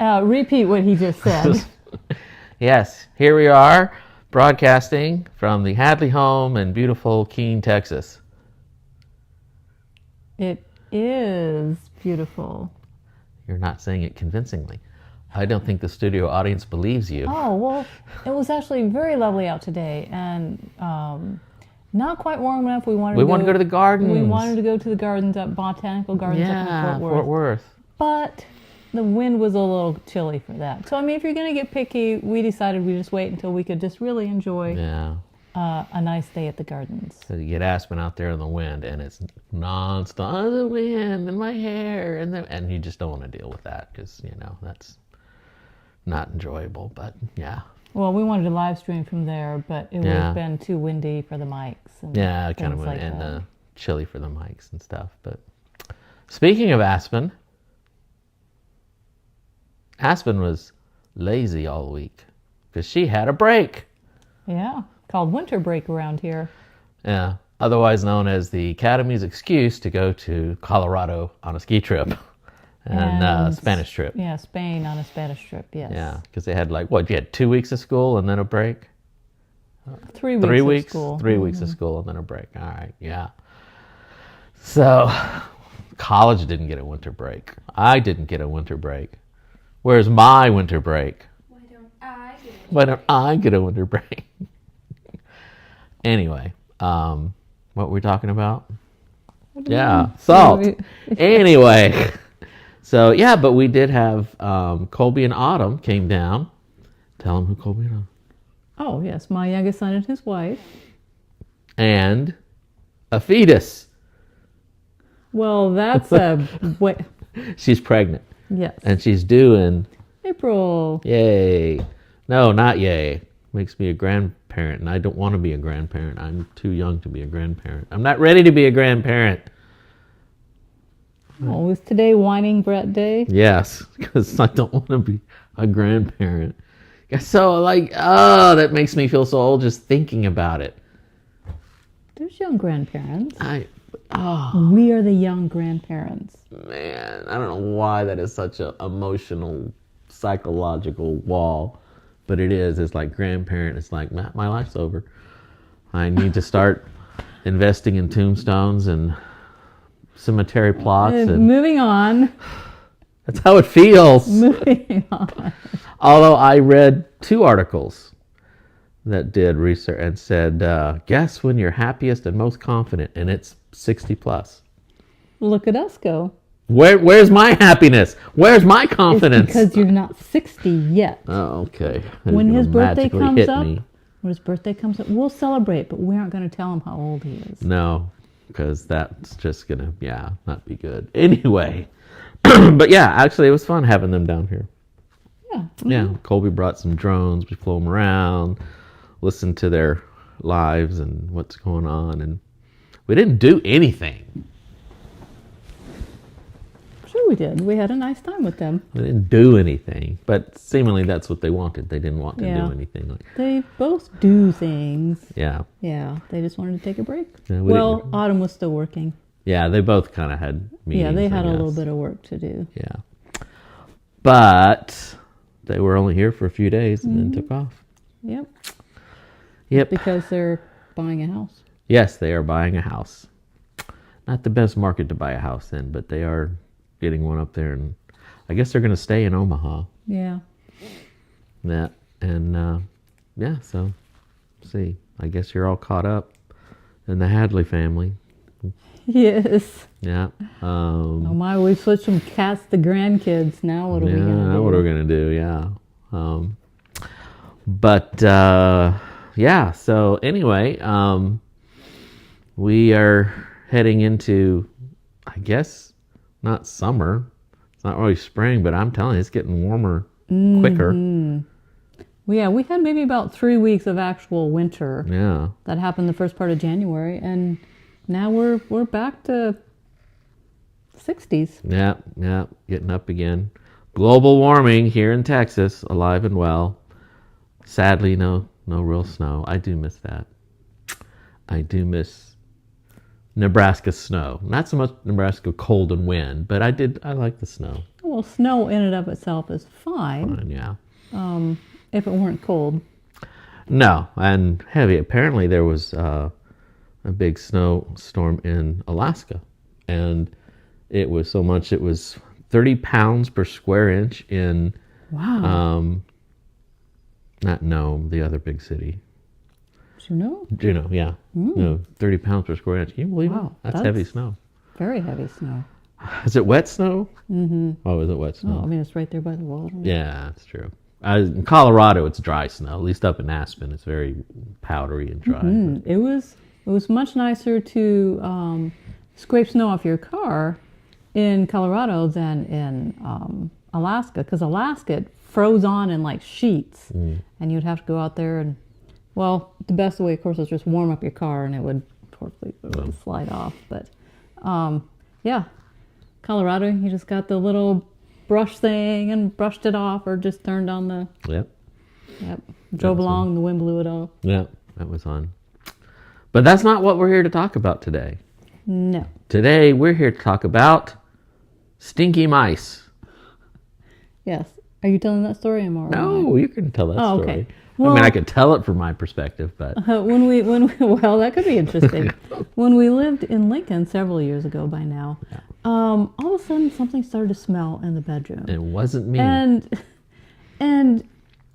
Repeat what he just said. Yes, here we are, broadcasting from the Hadley home in beautiful Keene, Texas. It is beautiful. You're not saying it convincingly. I don't think the studio audience believes you. Oh, well, it was actually very lovely out today, and not quite warm enough. We wanted to go to the gardens. We wanted to go to the gardens at Botanical Gardens up in Fort Worth. But the wind was a little chilly for that. So, I mean, if you're going to get picky, we decided we'd just wait until we could just really enjoy a nice day at the gardens. So you get Aspen out there in the wind, and it's nonstop. Oh, the wind and my hair, and you just don't want to deal with that because, that's not enjoyable, but yeah. Well, we wanted to live stream from there, but it would have been too windy for the mics. And kind of, like and chilly for the mics and stuff. But speaking of Aspen was lazy all week because she had a break. Yeah, called winter break around here. Yeah, otherwise known as the Academy's excuse to go to Colorado on a ski trip. And Spanish trip. Yeah, Spain on a Spanish trip, yes. Yeah, because they had you had 2 weeks of school and then a break? 3 weeks. 3 weeks? Of school. 3 weeks of school and then a break. All right, yeah. So, college didn't get a winter break. I didn't get a winter break. Where's my winter break? Why don't I get a winter break? Anyway, what were we talking about? Salt. Anyway. So, but we did have Colby and Autumn came down. Tell them who Colby and Autumn. Oh, yes, my youngest son and his wife. And a fetus. Well, that's She's pregnant. Yes. And she's due in April. Yay. No, not yay. Makes me a grandparent, and I don't want to be a grandparent. I'm too young to be a grandparent. I'm not ready to be a grandparent. Oh, was today Whining Brett Day? Yes, because I don't want to be a grandparent. So, that makes me feel so old just thinking about it. There's young grandparents. Oh. We are the young grandparents. Man, I don't know why that is such an emotional, psychological wall, but it is. It's like grandparent. It's like, my life's over. I need to start investing in tombstones and cemetery plots. And moving on. That's how it feels. Moving on. Although I read 2 articles that did research and said, guess when you're happiest and most confident, and it's 60 plus. Look at us go. Where's my happiness? Where's my confidence? It's because you're not 60 yet. Oh, okay. When his birthday comes up, we'll celebrate, but we aren't going to tell him how old he is. No. Because that's just going to, not be good. Anyway. But actually it was fun having them down here. Yeah. Mm-hmm. Yeah. Colby brought some drones. We flew them around, listened to their lives and what's going on. And we didn't do anything. Sure we did. We had a nice time with them. We didn't do anything. But seemingly that's what they wanted. They didn't want to do anything. They both do things. Yeah. Yeah. They just wanted to take a break. Yeah, Autumn was still working. Yeah, they both kind of had meetings. Yeah, they had a little bit of work to do. Yeah. But they were only here for a few days and then took off. Yep. Because they're buying a house. Yes, they are buying a house. Not the best market to buy a house in, but they are getting one up there. And I guess they're going to stay in Omaha. Yeah. Yeah. And, so see. I guess you're all caught up in the Hadley family. Yes. Yeah. Oh my, we switched from cats to grandkids. Now what are we going to do? Now what are we going to do? Yeah. So anyway, we are heading into, I guess, not summer. It's not really spring, but I'm telling you, it's getting warmer quicker. Well, yeah, we had maybe about 3 weeks of actual winter. Yeah. That happened the first part of January, and now we're back to 60s. Yeah, getting up again. Global warming here in Texas, alive and well. Sadly, no real snow. I do miss that. I do miss Nebraska snow. Not so much Nebraska cold and wind, but I like the snow. Well, Well, snow in and of itself is fine. Yeah. If it weren't cold. No, and heavy. Apparently there was a big snowstorm in Alaska, and it was so much, it was 30 pounds per square inch in, Wow. not Nome, the other big city. Juneau? Juneau, yeah. No, 30 pounds per square inch. Can you believe it? That's heavy snow. Very heavy snow. Is it wet snow? Mm-hmm. Oh, is it wet snow? Oh, I mean, it's right there by the water. Yeah, that's true. In Colorado, it's dry snow. At least up in Aspen, it's very powdery and dry. It was much nicer to scrape snow off your car in Colorado than in Alaska, because Alaska it froze on in like sheets, and you'd have to go out there and, well, the best way, of course, is just warm up your car, and it would slide off. But yeah, Colorado, you just got the little brush thing and brushed it off, or just turned on the drove along, and the wind blew it off. Yeah, that was on. But that's not what we're here to talk about today. No. Today we're here to talk about stinky mice. Yes. Are you telling that story, or No, you can tell that story. Okay. Well, I mean, I could tell it from my perspective, but when we well, that could be interesting. When we lived in Lincoln several years ago by now, all of a sudden something started to smell in the bedroom. It wasn't me. And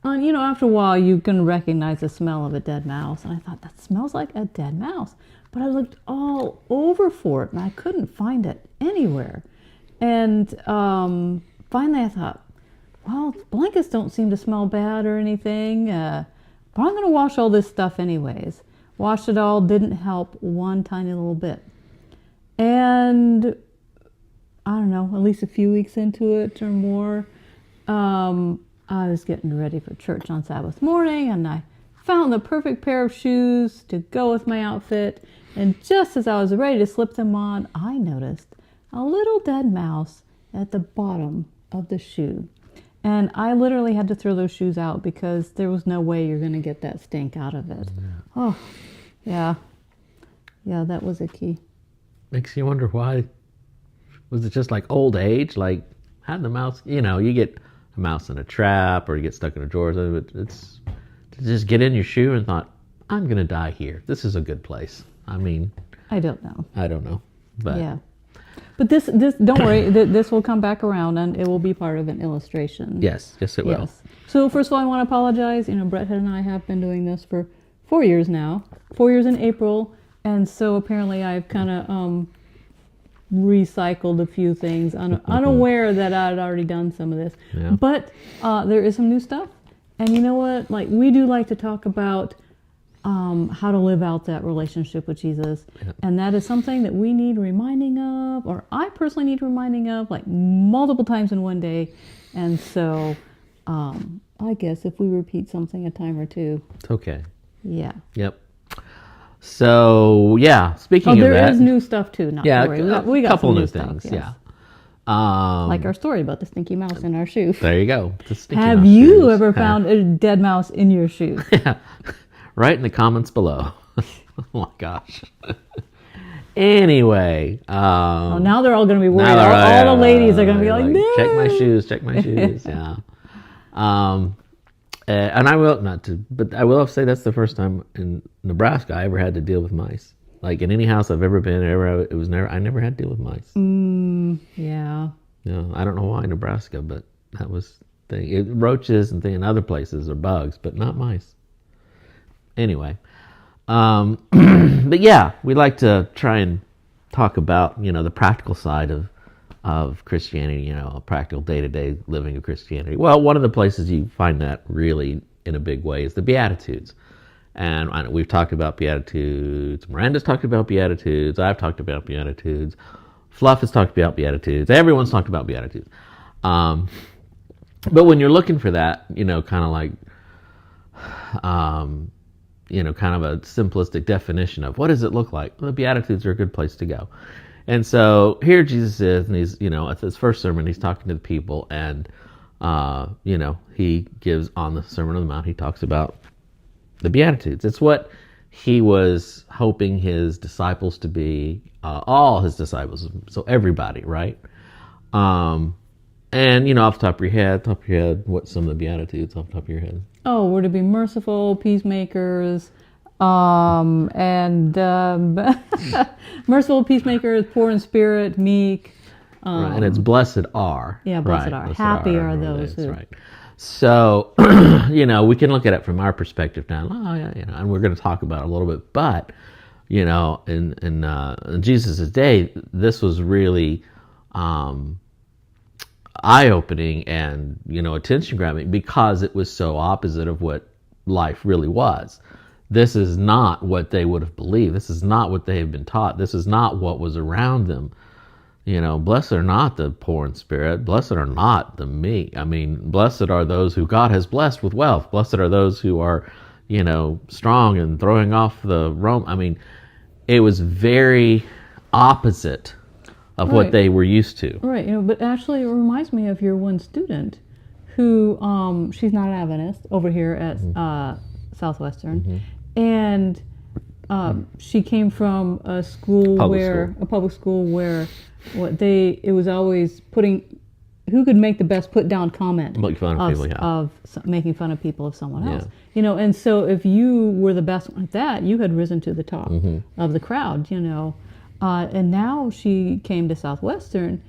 after a while you can recognize the smell of a dead mouse. And I thought, that smells like a dead mouse. But I looked all over for it and I couldn't find it anywhere. And finally I thought, well, blankets don't seem to smell bad or anything, but I'm going to wash all this stuff anyways. Washed it all, didn't help one tiny little bit. And I don't know, at least a few weeks into it or more, I was getting ready for church on Sabbath morning, and I found the perfect pair of shoes to go with my outfit. And just as I was ready to slip them on, I noticed a little dead mouse at the bottom of the shoe. And I literally had to throw those shoes out because there was no way you're going to get that stink out of it. Oh, yeah. Yeah, that was a key. Makes you wonder why. Was it just like old age? Like, how did the mouse, you get a mouse in a trap or you get stuck in a drawer. It's to just get in your shoe and thought, I'm going to die here. This is a good place. I mean. I don't know. But yeah. But this don't worry, this will come back around and it will be part of an illustration. Yes, it will. Yes. So first of all, I want to apologize. Brett and I have been doing this for 4 years now. 4 years in April. And so apparently I've kind of recycled a few things, unaware that I'd already done some of this. Yeah. But there is some new stuff. And you know what? Like, we do like to talk about how to live out that relationship with Jesus. Yep. And that is something that we need reminding of, or I personally need reminding of, like multiple times in one day. And so I guess if we repeat something a time or two. It's okay. Yeah. Yep. So, yeah, speaking of that. There is new stuff too, not yeah, to worry. We got couple some new stuff, things, yes. Yeah. Like our story about the stinky mouse in our shoe. There you go. Have you ever found a dead mouse in your shoe? Yeah. Right in the comments below. Oh my gosh. Anyway. Now they're all going to be worried. All the ladies are going to be like, no. Check my shoes. Yeah. And I will say that's the first time in Nebraska I ever had to deal with mice. Like in any house I've ever been, I never had to deal with mice. Yeah. No, I don't know why Nebraska, but that was the thing. Roaches and other places are bugs, but not mice. Anyway, but yeah, we like to try and talk about the practical side of Christianity, a practical day-to-day living of Christianity. Well, one of the places you find that really in a big way is the Beatitudes. And we've talked about Beatitudes. Miranda's talked about Beatitudes. I've talked about Beatitudes. Fluff has talked about Beatitudes. Everyone's talked about Beatitudes. But when you're looking for that, kind of like, kind of a simplistic definition of what does it look like? Well, the Beatitudes are a good place to go. And so here Jesus is, and he's, at his first sermon, he's talking to the people, and, he gives on the Sermon on the Mount, he talks about the Beatitudes. It's what he was hoping his disciples to be, all his disciples, so everybody, right? And, off the top of your head, what's some of the Beatitudes off the top of your head? Oh, we're to be merciful, peacemakers, and merciful, peacemakers, poor in spirit, meek. Right, and it's blessed are. Yeah, blessed are. Happy are those That's who. right. So, we can look at it from our perspective now. Oh, yeah, and we're going to talk about it a little bit. But, in Jesus' day, this was really eye-opening and, attention-grabbing because it was so opposite of what life really was. This is not what they would have believed. This is not what they had been taught. This is not what was around them. Blessed are not the poor in spirit. Blessed are not the meek. I mean, blessed are those who God has blessed with wealth. Blessed are those who are, strong and throwing off the Rome. I mean, it was very opposite of what they were used to. Right. But actually it reminds me of your one student who, she's not an Adventist over here at Southwestern. And she came from a public school where it was always putting who could make the best put down comment Make fun of people, of making fun of people of someone else. And so if you were the best one at that, you had risen to the top of the crowd, and now she came to Southwestern,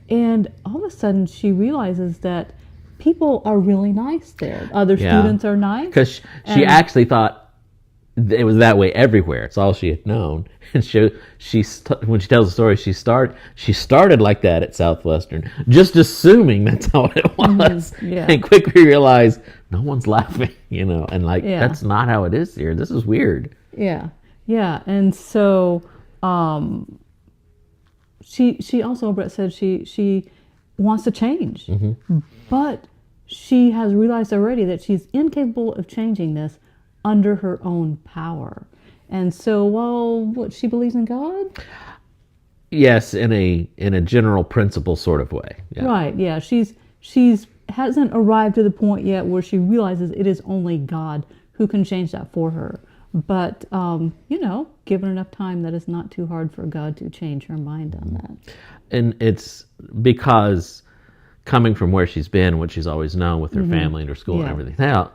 and all of a sudden she realizes that people are really nice there. Other students are nice. Because she actually thought it was that way everywhere. It's all she had known. And when she tells the story, she started like that at Southwestern, just assuming that's how it was. And quickly realized no one's laughing, and that's not how it is here. This is weird. Yeah. And so she also, Brett said, she wants to change, but she has realized already that she's incapable of changing this under her own power. And so, she believes in God? Yes, in a general principle sort of way. Yeah. Right, yeah. She's hasn't arrived to the point yet where she realizes it is only God who can change that for her. But, given enough time, that is not too hard for God to change her mind on that. And it's because coming from where she's been, what she's always known with her family and her school and everything else,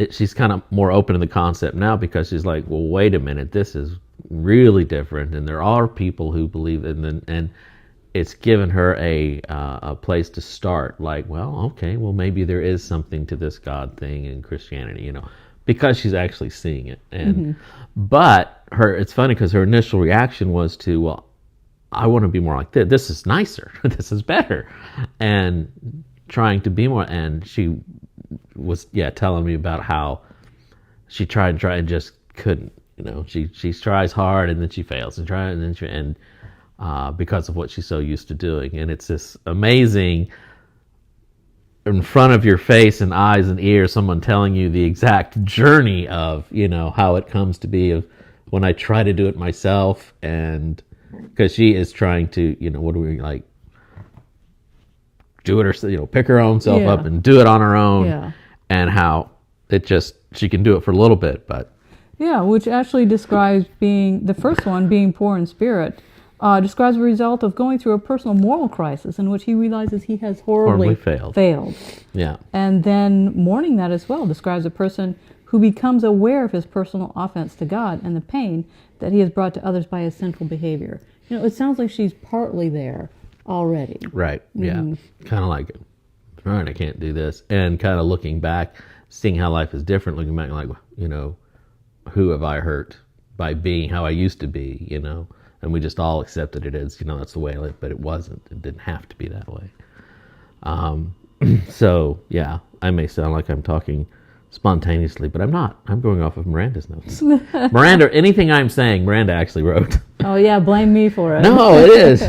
she's kind of more open to the concept now because she's like, well, wait a minute, this is really different, and there are people who believe in, and it's given her a place to start. Like, well, okay, well, maybe there is something to this God thing in Christianity, because she's actually seeing it. And but it's funny because her initial reaction was to, well, I want to be more like this. This is nicer. This is better, and trying to be more. And she was telling me about how she tried and just couldn't. She tries hard and then she fails and tries and then because of what she's so used to doing. And it's this amazing, in front of your face and eyes and ears, someone telling you the exact journey of how it comes to be of when I try to do it myself, and because she is trying to do it herself, pick her own self up and do it on her own, and how she can do it for a little bit, but which actually describes being poor in spirit, describes the result of going through a personal moral crisis in which he realizes he has horribly failed. Yeah, and then mourning that as well describes a person who becomes aware of his personal offense to God and the pain that he has brought to others by his sinful behavior. It sounds like she's partly there already. Right, yeah. Kind of like, all right, I can't do this. And kind of looking back, seeing how life is different, looking back like, who have I hurt by being how I used to be, And we just all accepted it as, that's the way I live, but it wasn't. It didn't have to be that way. So, yeah, I may sound like I'm talking spontaneously, but I'm not. I'm going off of Miranda's notes. Anything I'm saying, Miranda actually wrote. Oh, yeah, blame me for it. No, it is.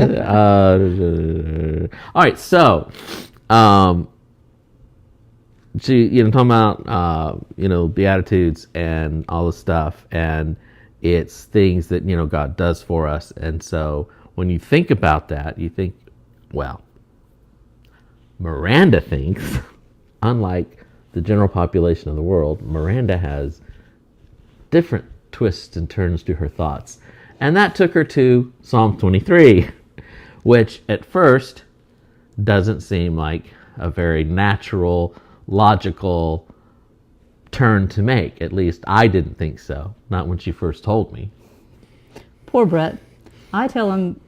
All right, so, she, talking about, Beatitudes and all this stuff, and it's things that, God does for us. And so when you think about that, you think, well, Miranda thinks, unlike the general population of the world, Miranda has different twists and turns to her thoughts. And that took her to Psalm 23, which at first doesn't seem like a very natural, logical turn to make. At least I didn't think so. Not when she first told me. Poor Brett. I tell him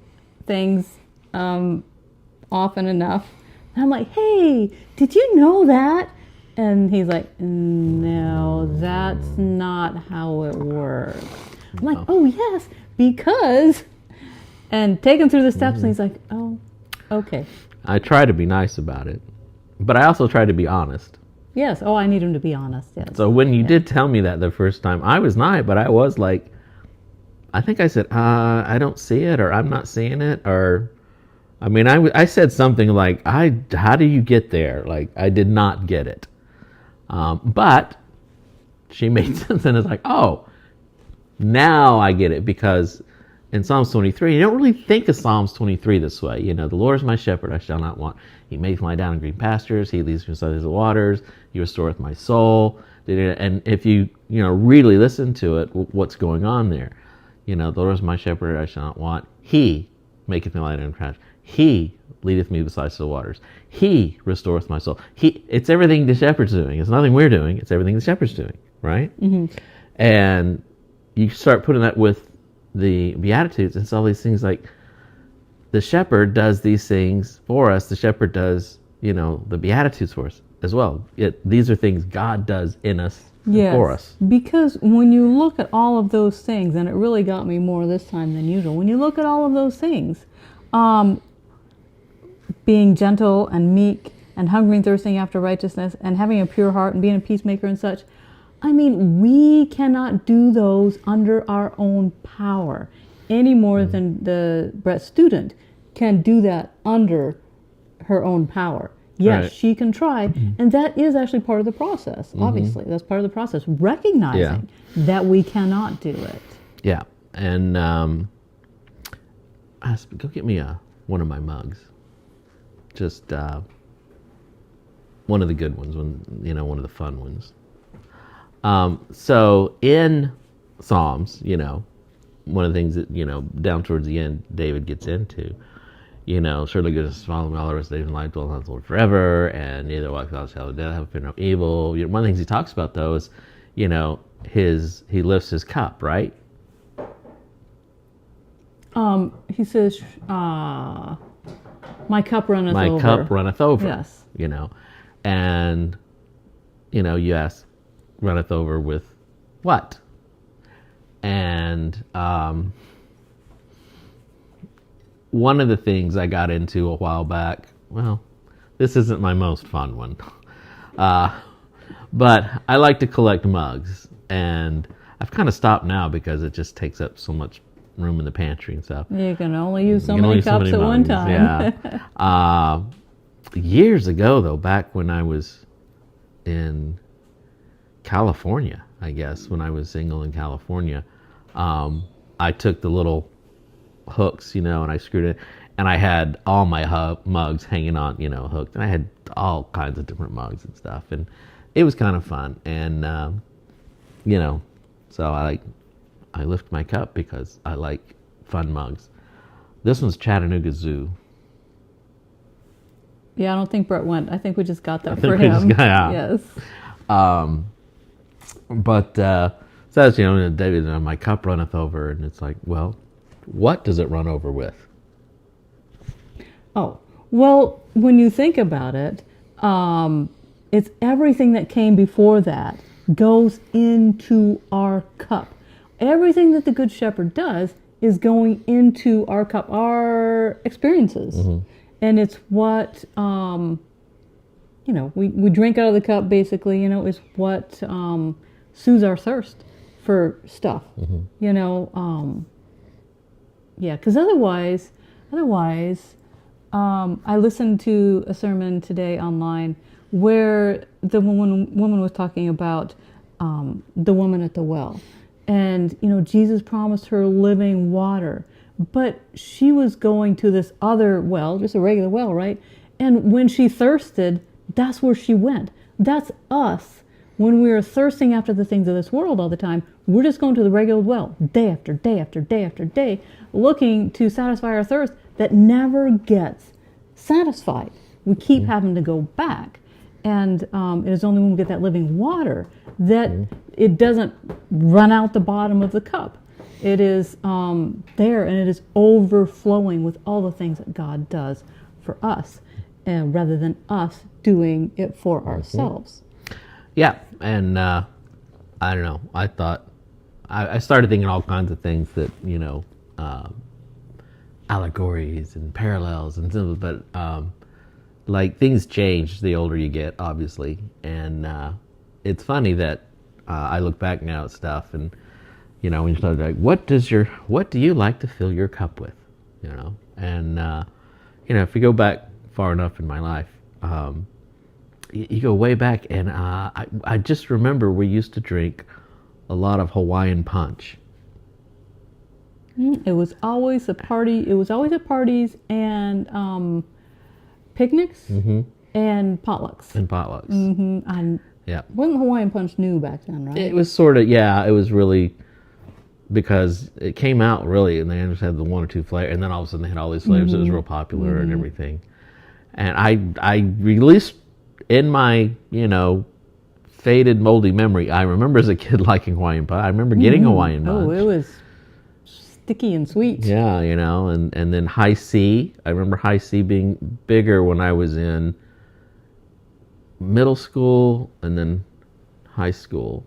things often enough. And I'm like, hey, did you know that? And he's like, no, that's not how it works. I'm like, oh, yes, because... And take him through the steps, and he's like, oh, okay. I try to be nice about it. But I also try to be honest. Yes. Oh, I need him to be honest, yes. So when you did tell me that the first time, I was not, but I was like, I think I said, I don't see it, or I'm not seeing it, or... I mean, I said something like, how do you get there? Like, I did not get it. But she made sense, and it's like, oh, now I get it, because in Psalms 23, you don't really think of Psalms 23 this way. You know, the Lord is my shepherd, I shall not want. He makes me lie down in green pastures. He leads me beside the waters. He restoreth my soul. And if you really listen to it, what's going on there? You know, the Lord is my shepherd, I shall not want. He maketh me lie down in green pastures. He leadeth me beside the waters. He restoreth my soul. It's everything the shepherd's doing. It's nothing we're doing. It's everything the shepherd's doing, right? Mm-hmm. And you start putting that with the Beatitudes, and it's all these things like the shepherd does these things for us. The shepherd does, the Beatitudes for us as well. These are things God does in us and for us. Because when you look at all of those things, and it really got me more this time than usual, when you look at all of those things, being gentle and meek and hungry and thirsting after righteousness and having a pure heart and being a peacemaker and such, I mean, we cannot do those under our own power any more than the Brett student can do that under her own power. Yes, right. She can try, and that is actually part of the process, obviously. That's part of the process, recognizing that we cannot do it. Yeah, and go get me one of my mugs. Just one of the good ones, one of the fun ones. So in Psalms, one of the things that, down towards the end, David gets into, surely goodness follow me all the rest of the days of my life, dwell in the Lord forever, and neither walk without shadow of death, have fear no evil. One of the things he talks about, though, is, he lifts his cup, right? He says, my cup runneth over. My cup runneth over. Yes. And, you ask, runneth over with what? And one of the things I got into a while back, well, this isn't my most fun one, but I like to collect mugs, and I've kind of stopped now because it just takes up so much room in the pantry and stuff. You can only use so many cups at one time. Yeah. Years ago, though, back when I was in California, I guess, when I was single in California, I took the little hooks, and I screwed it, and I had all my mugs hanging on, hooked, and I had all kinds of different mugs and stuff, and it was kind of fun, and, so I lift my cup because I like fun mugs. This one's Chattanooga Zoo. Yeah, I don't think Brett went. I think we just got that for him. Yes. But says, David, my cup runneth over, and it's like, well, what does it run over with? Oh, well, when you think about it, it's everything that came before that goes into our cup. Everything that the Good Shepherd does is going into our cup, our experiences. And it's what, we drink out of the cup, basically, is what soothes our thirst for stuff, yeah, because otherwise, I listened to a sermon today online where the woman was talking about the woman at the well. And, Jesus promised her living water. But she was going to this other well, just a regular well, right? And when she thirsted, that's where she went. That's us. When we are thirsting after the things of this world all the time, we're just going to the regular well, day after day after day after day, looking to satisfy our thirst that never gets satisfied. We keep having to go back. And it is only when we get that living water that it doesn't run out the bottom of the cup. It is there, and it is overflowing with all the things that God does for us, and rather than us doing it for ourselves. Yeah, and I don't know. I thought I started thinking all kinds of things that allegories and parallels and symbols, but like things change the older you get, obviously, and it's funny that I look back now at stuff, and when you start like, what do you like to fill your cup with, and if you go back far enough in my life, you go way back, and I just remember we used to drink a lot of Hawaiian punch. It was always a party. It was always at parties and picnics and potlucks. Yeah. Wasn't Hawaiian punch new back then, right? It was sort of, yeah. It was really because it came out really, and they just had the one or two flavors, and then all of a sudden they had all these flavors. It was real popular and everything. And I released in my faded moldy memory. I remember as a kid liking Hawaiian punch. I remember getting Hawaiian punch. Oh, it was sticky and sweet. Yeah, and then high C. I remember high C being bigger when I was in middle school and then high school.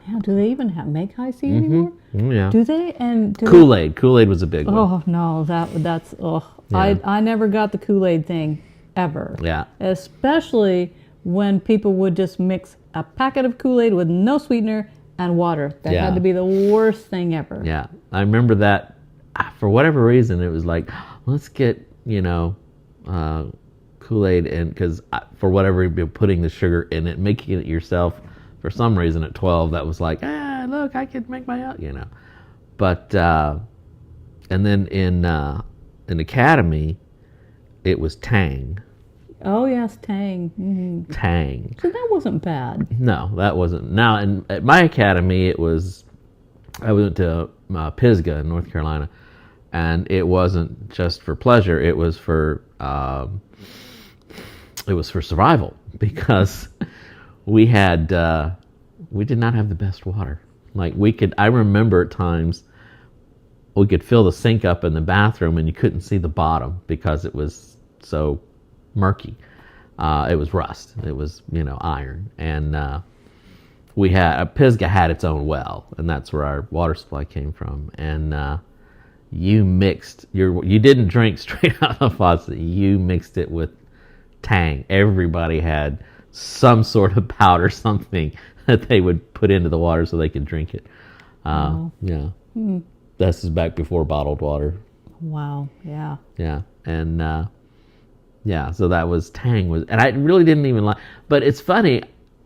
Yeah, do they even make high C anymore? Yeah. Do they? And Kool-Aid. Kool-Aid was a big one. Oh no, that's Yeah. I never got the Kool-Aid thing ever. Yeah. Especially when people would just mix a packet of Kool-Aid with no sweetener and water. That had to be the worst thing ever. Yeah. I remember that for whatever reason it was like, let's get, Kool-Aid, and because for whatever you're putting the sugar in it, making it yourself for some reason at 12, that was like, look, I could make my own, But and then in Academy, it was Tang. Oh yes, Tang. Tang. So that wasn't bad. No, that wasn't. Now, at my academy, I went to Pisgah in North Carolina, and it wasn't just for pleasure. It was for survival, because we did not have the best water. Like I remember at times we could fill the sink up in the bathroom and you couldn't see the bottom because it was so murky. It was rust. It was, iron. And Pisgah had its own well, and that's where our water supply came from. And you didn't drink straight out of the faucet. You mixed it with Tang. Everybody had some sort of powder, something that they would put into the water so they could drink it. Yeah. This is back before bottled water. Wow. Yeah. Yeah. And so that was Tang and I really didn't even like, but it's funny,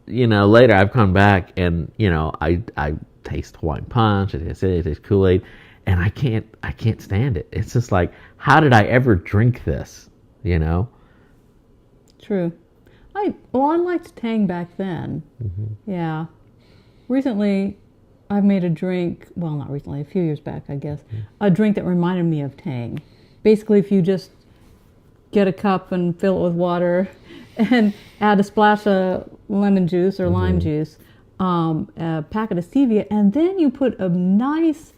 later I've come back and, I taste Hawaiian punch, I taste Kool-Aid, and I can't stand it. It's just like, how did I ever drink this? True. I liked Tang back then. Yeah. Recently, I've made a drink, well, not recently, a few years back, I guess, a drink that reminded me of Tang. Basically, if you just get a cup and fill it with water and add a splash of lemon juice or lime juice, a packet of stevia, and then you put a nice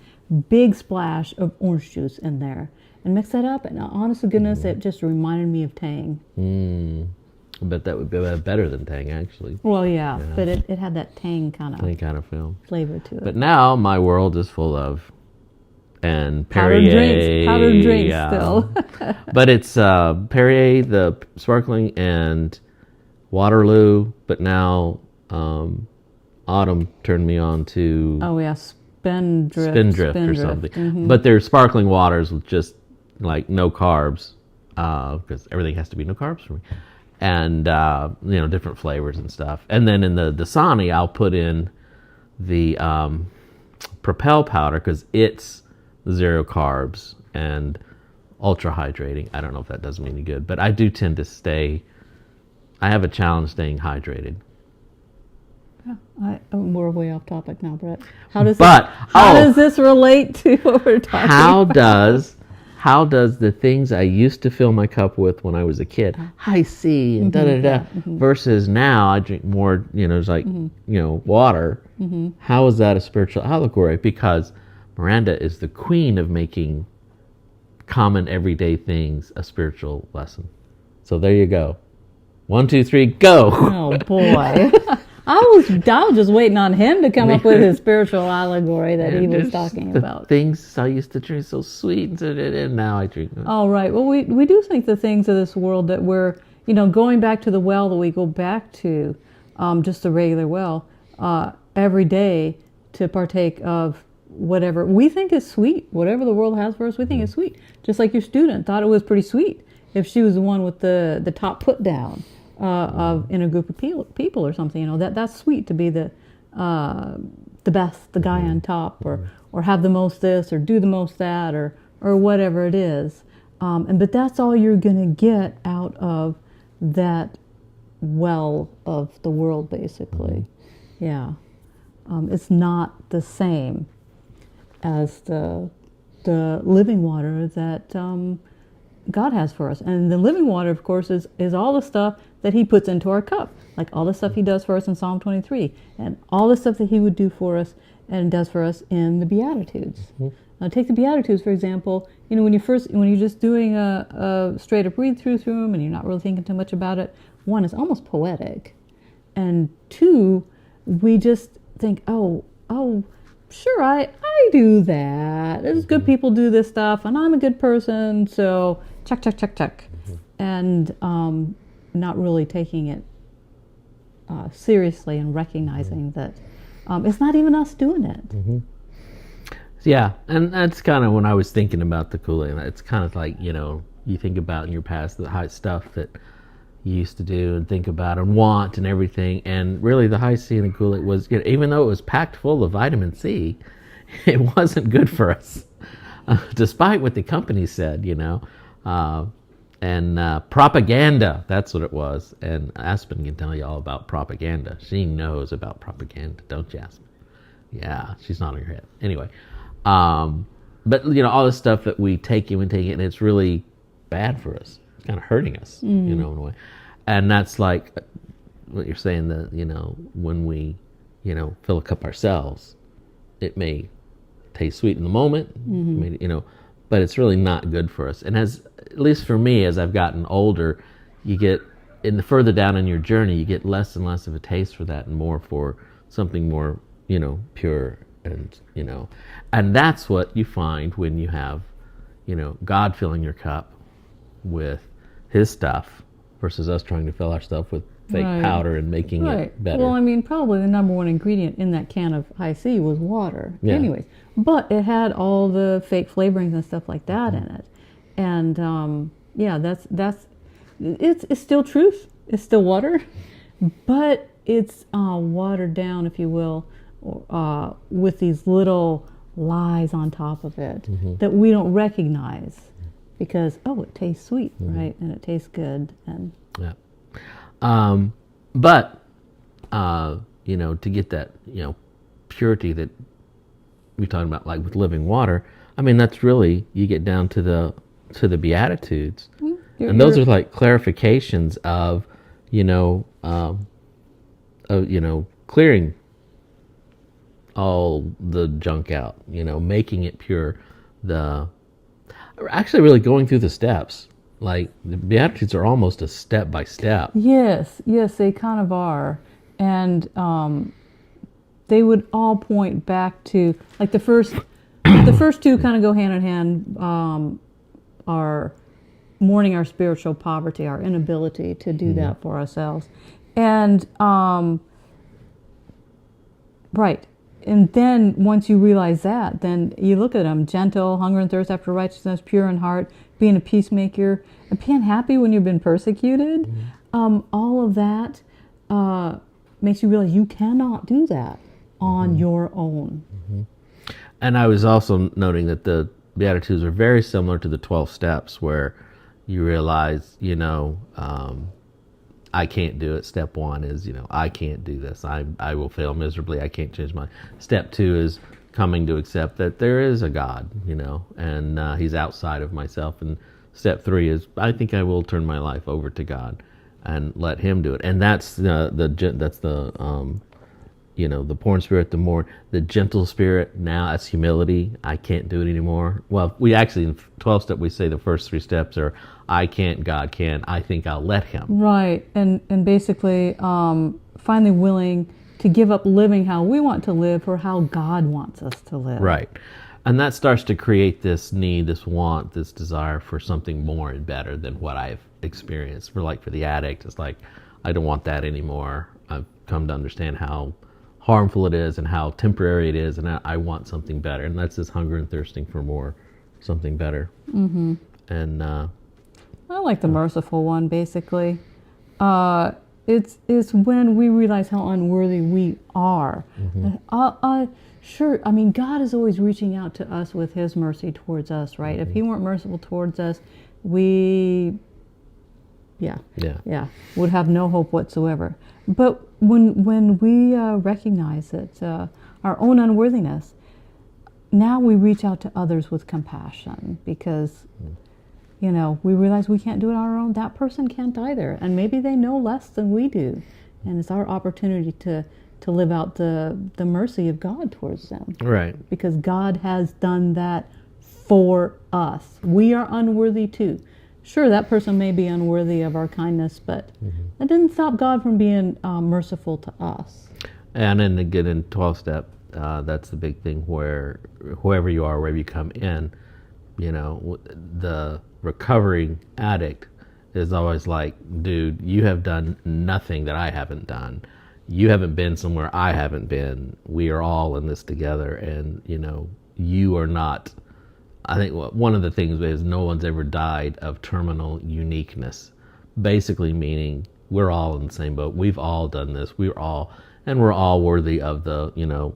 big splash of orange juice in there and mix that up, and honest to goodness, it just reminded me of Tang. I bet that would be better than Tang, actually. Well, yeah. But it had that Tang kind of flavor to it. But now my world is full of Perrier. Powdered drinks still. But it's Perrier, the sparkling, and Waterloo. But now Autumn turned me on to Spindrift or something. But they're sparkling waters with just like no carbs, because everything has to be no carbs for me. And different flavors and stuff. And then in the Dasani, I'll put in the Propel powder, because it's 0 carbs and ultra hydrating. I don't know if that does me any good, but I do tend to I have a challenge staying hydrated. Yeah, we're way off topic now, Brett. How does this relate to what we're talking about? how does the things I used to fill my cup with when I was a kid, high C and versus now I drink more, it's like, water. How is that a spiritual allegory? Because Miranda is the queen of making common everyday things a spiritual lesson. So there you go. 1, 2, 3, go. Oh boy. I was just waiting on him to come up with his spiritual allegory that he was talking about. Things I used to drink so sweet, and now I drink. Oh, right. Well, we do think the things of this world that we're, going back to the well that we go back to, just the regular well, every day to partake of whatever we think is sweet. Whatever the world has for us, we think is sweet. Just like your student thought it was pretty sweet if she was the one with the top put down. In a group of people or something, that's sweet to be the best, the guy on top, or have the most this, or do the most that, or whatever it is, but that's all you're gonna get out of that well of the world, basically. Yeah, it's not the same as the living water that God has for us. And the living water, of course, is all the stuff that he puts into our cup, like all the stuff he does for us in Psalm 23, and all the stuff that he would do for us and does for us in the Beatitudes. Take the Beatitudes, for example. When you're just doing a straight up read through them and you're not really thinking too much about it, one, it's almost poetic, and two, we just think, oh, sure, I do that. There's good people do this stuff, and I'm a good person, so check. And not really taking it seriously and recognizing that it's not even us doing it. Yeah, and that's kind of when I was thinking about the Kool-Aid. It's kind of like, you think about in your past the high stuff that you used to do and think about and want and everything. And really the high C in the Kool-Aid was, even though it was packed full of vitamin C, it wasn't good for us, despite what the company said, and propaganda, that's what it was. And Aspen can tell you all about propaganda. She knows about propaganda, don't you, Aspen? Yeah, she's nodding her head. Anyway, but all the stuff that we take in, and it's really bad for us. It's kind of hurting us, in a way. And that's like what you're saying, that when we fill a cup ourselves, it may taste sweet in the moment, but it's really not good for us. And at least for me, as I've gotten older, you get further down in your journey, you get less and less of a taste for that, and more for something more, pure, and that's what you find when you have, God filling your cup with His stuff versus us trying to fill our stuff with fake powder and making it better. Well, probably the number one ingredient in that can of high C was water, anyways. But it had all the fake flavorings and stuff like that in it. And it's still truth. It's still water, but it's watered down, if you will, with these little lies on top of it that we don't recognize because it tastes sweet, right? And it tastes good, and but to get that purity that we're talking about, like with living water, that's really, you get down to the Beatitudes, and those are like clarifications of clearing all the junk out, making it pure. Actually really going through the steps. Like the Beatitudes are almost a step by step. Yes, they kind of are. And they would all point back to, like the first two kind of go hand in hand, are mourning our spiritual poverty, our inability to do that for ourselves. And and then once you realize that, then you look at them: gentle, hunger and thirst after righteousness, pure in heart, being a peacemaker, and being happy when you've been persecuted. All of that makes you realize you cannot do that on your own. And I was also noting that the Beatitudes are very similar to the 12 steps, where you realize, I can't do it. Step 1 is, I can't do this. I will fail miserably. I can't change my. Step 2 is coming to accept that there is a God, and He's outside of myself. And step 3 is, I think I will turn my life over to God and let Him do it. And that's the poor in spirit, the gentle spirit. Now that's humility. I can't do it anymore. Well, we actually in 12 step we say the first 3 steps are I can't, God can. I think I'll let Him. Right, and basically finally willing to give up living how we want to live for how God wants us to live. Right. And that starts to create this need, this want, this desire for something more and better than what I've experienced. For the addict, it's like, I don't want that anymore. I've come to understand how harmful it is and how temporary it is, and I want something better. And that's this hunger and thirsting for more, something better. Mm-hmm. And I like the merciful one, basically. It's when we realize how unworthy we are. Mm-hmm. Sure, I mean, God is always reaching out to us with His mercy towards us, right? Mm-hmm. If He weren't merciful towards us, we would have no hope whatsoever. But when we recognize it, our own unworthiness, now we reach out to others with compassion because, we realize we can't do it on our own. That person can't either. And maybe they know less than we do. And it's our opportunity to live out the mercy of God towards them. Right. Because God has done that for us. We are unworthy too. Sure, that person may be unworthy of our kindness, but that didn't stop God from being merciful to us. And then again in 12 step, that's the big thing where whoever you are, wherever you come in, the recovering addict is always like, dude, you have done nothing that I haven't done. You haven't been somewhere I haven't been. We are all in this together, and you are not. I think one of the things is no one's ever died of terminal uniqueness, basically meaning we're all in the same boat. We've all done this. We're all worthy of the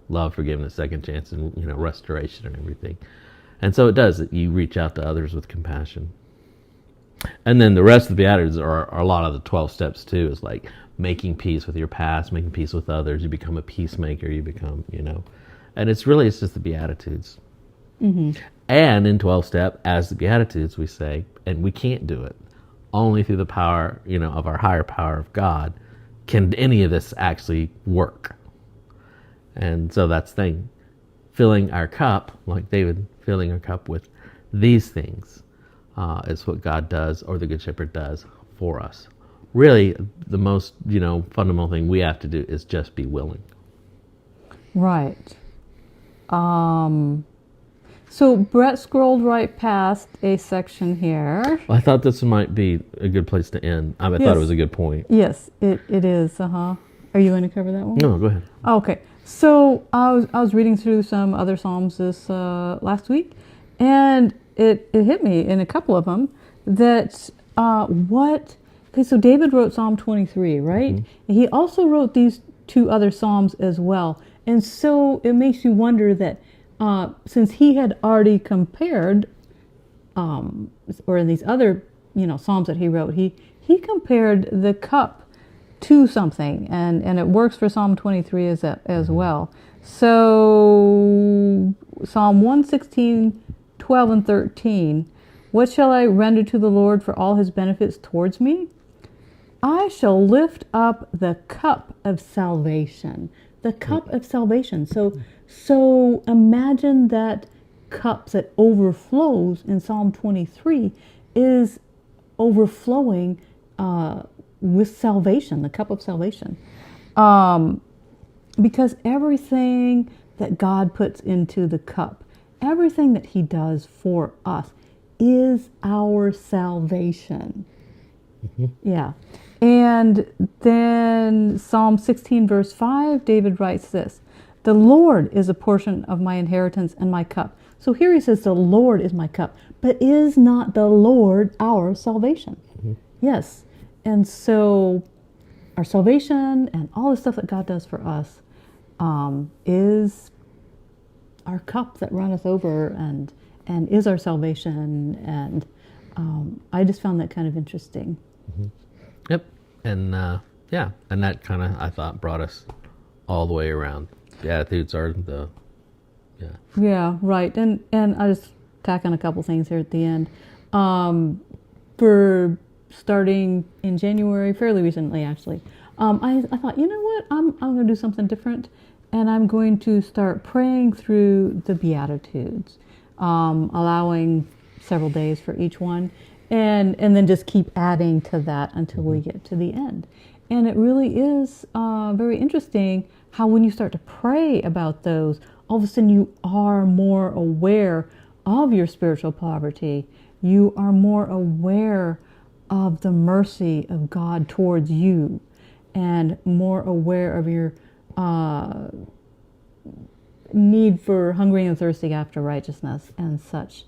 love, forgiveness, second chance, and restoration and everything. And so it does. You reach out to others with compassion. And then the rest of the Beatitudes are a lot of the 12 steps too. Is like making peace with your past, making peace with others. You become a peacemaker. You become, and it's just the Beatitudes. Mm-hmm. And in 12 step, as the Beatitudes, we say, and we can't do it. Only through the power, of our higher power of God can any of this actually work. And so that's the thing. Filling our cup, like David, filling our cup with these things is what God does, or the Good Shepherd does for us. Really, the most, fundamental thing we have to do is just be willing. Right. So Brett scrolled right past a section here. Well, I thought this might be a good place to end. I thought it was a good point. Yes, it is. Are you going to cover that one? No, go ahead. Okay. So I was reading through some other Psalms this last week, and it hit me in a couple of them that okay, so David wrote Psalm 23, right? Mm-hmm. And he also wrote these 2 other Psalms as well. And so it makes you wonder that since he had already compared, or in these other, Psalms that he wrote, he compared the cup to something, and it works for Psalm 23 as well. So Psalm 116, 12 and 13, what shall I render to the Lord for all His benefits towards me? I shall lift up the cup of salvation. The cup of salvation. So imagine that cup that overflows in Psalm 23 is overflowing with salvation, the cup of salvation. Because everything that God puts into the cup, everything that He does for us is our salvation. Mm-hmm. Yeah. And then Psalm 16 verse 5, David writes this, the Lord is a portion of my inheritance and my cup. So here he says the Lord is my cup, but is not the Lord our salvation? Mm-hmm. Yes. And so our salvation and all the stuff that God does for us is our cup that runneth over and is our salvation. And I just found that kind of interesting. Mm-hmm. Yep. And and that kind of, I thought, brought us all the way around. The attitudes are the Yeah. Yeah, right. And I just tack on a couple things here at the end. For starting in January, fairly recently actually, I thought, you know what, I'm going to do something different, and I'm going to start praying through the Beatitudes, allowing several days for each one, and then just keep adding to that until we get to the end. And it really is very interesting how when you start to pray about those, all of a sudden you are more aware of your spiritual poverty. You are more aware of the mercy of God towards you, and more aware of your need for hungering and thirsting after righteousness and such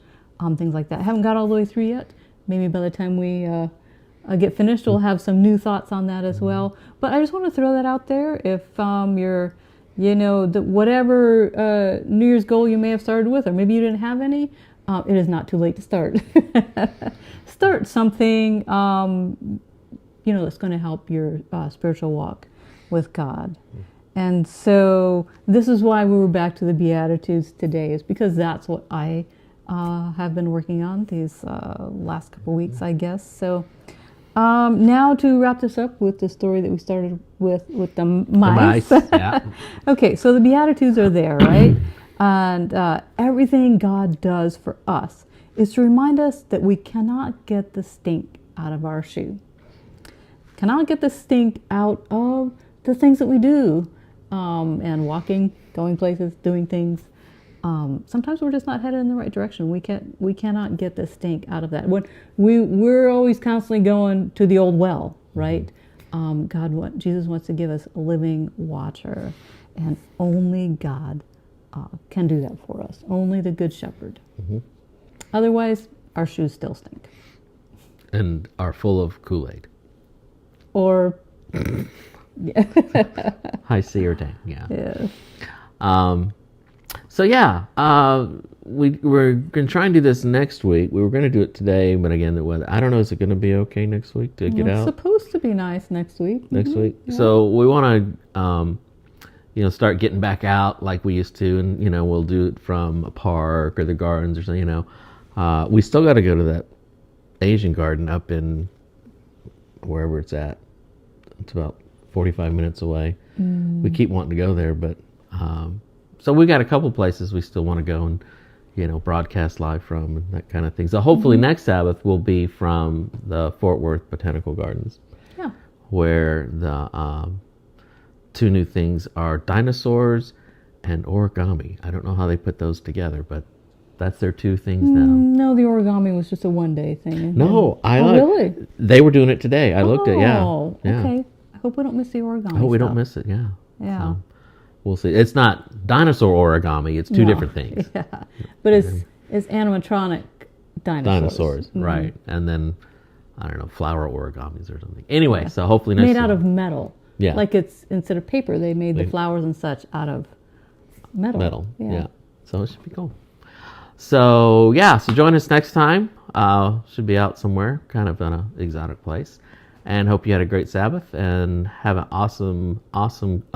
things like that. I haven't got all the way through yet. Maybe by the time we get finished, we'll have some new thoughts on that as well. But I just want to throw that out there. If you're, whatever New Year's goal you may have started with, or maybe you didn't have any, it is not too late to start. Start something, that's going to help your spiritual walk with God. And so this is why we were back to the Beatitudes today, is because that's what I have been working on these last couple weeks, I guess. So now to wrap this up with the story that we started with the mice. The mice, yeah. Okay, so the Beatitudes are there, right? And everything God does for us is to remind us that we cannot get the stink out of our shoe. Cannot get the stink out of the things that we do. And walking, going places, doing things. Sometimes we're just not headed in the right direction. We cannot get the stink out of that. When we're always constantly going to the old well, right? Jesus wants to give us living water, and only God can do that for us. Only the Good Shepherd. Mm-hmm. Otherwise, our shoes still stink. And are full of Kool-Aid. Or High C or tang, yeah. Yeah. So yeah, we're going to try and do this next week. We were going to do it today, but again, the weather. I don't know. Is it going to be okay next week to get out? It's supposed to be nice next week. Next week. Yeah. So we want to, start getting back out like we used to, and we'll do it from a park or the gardens or something. We still got to go to that Asian garden up in wherever it's at. It's about 45 minutes away. We keep wanting to go there, but so we got a couple places we still want to go and broadcast live from and that kind of thing. So hopefully next Sabbath will be from the Fort Worth Botanical Gardens, where the two new things are dinosaurs and origami. I don't know how they put those together, but that's their two things now. No, the origami was just a one-day thing. No, really? They were doing it today. I looked at okay. I hope we don't miss the origami. I hope we don't miss it. Yeah. So we'll see. It's not dinosaur origami. It's two different things. Yeah, but it's animatronic dinosaurs. Right? And then I don't know, flower origamis or something. Anyway, so hopefully next made out of metal. Yeah. Like it's instead of paper, they made the flowers and such out of metal. Yeah. So it should be cool. So so join us next time. Should be out somewhere, kind of in an exotic place. And hope you had a great Sabbath and have an awesome